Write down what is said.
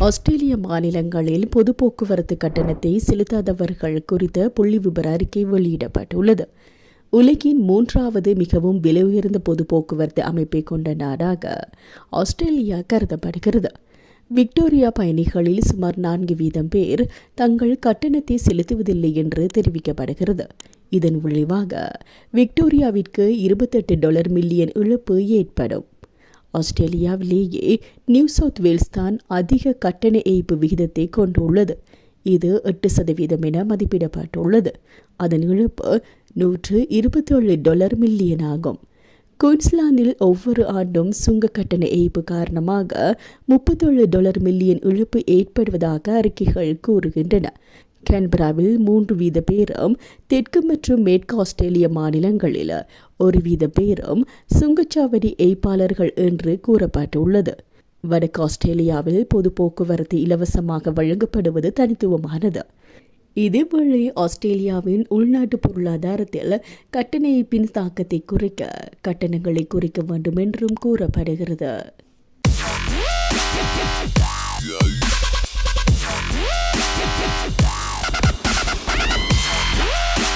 ஆஸ்திரேலிய மாநிலங்களில் பொது போக்குவரத்து கட்டணத்தை செலுத்தாதவர்கள் குறித்த புள்ளிவிபர அறிக்கை வெளியிடப்பட்டுள்ளது. உலகின் 3வது மிகவும் விலை உயர்ந்த பொது போக்குவரத்து அமைப்பை கொண்ட நாடாக ஆஸ்திரேலியா கருதப்படுகிறது. விக்டோரியா பயணிகளில் சுமார் 4% பேர் தங்கள் கட்டணத்தை செலுத்துவதில்லை என்று தெரிவிக்கப்படுகிறது. இதன் விளைவாக விக்டோரியாவிற்கு $28 மில்லியன் இழப்பு ஏற்படும். ஆஸ்திரேலியாவிலேயே நியூ சவுத் வேல்ஸ் தான் அதிக கட்டண ஏய்ப்பு விகிதத்தை கொண்டுள்ளது. இது 8% என மதிப்பிடப்பட்டுள்ளது. அதன் இழப்பு $127 மில்லியன் ஆகும். குயின்ஸ்லாந்தில் ஒவ்வொரு ஆண்டும் சுங்க கட்டண ஏய்ப்பு காரணமாக $37 மில்லியன் இழப்பு ஏற்படுவதாக அறிக்கைகள் கூறுகின்றன. கேன்பராவில் 3% பேரும், தெற்கு மற்றும் மேற்கு ஆஸ்திரேலிய மாநிலங்களில் 1% பேரும் சுங்கச்சாவடி ஏய்ப்பாளர்கள் என்று கூறப்பட்டுள்ளது. வடக்கு ஆஸ்திரேலியாவில் பொது போக்குவரத்து இலவசமாக வழங்கப்படுவது தனித்துவமானது. இதேவேளை ஆஸ்திரேலியாவின் உள்நாட்டு பொருளாதாரத்தில் கட்டண ஏய்ப்பின் தாக்கத்தை குறைக்க கட்டணங்களை குறைக்க வேண்டும் என்றும் கூறப்படுகிறது.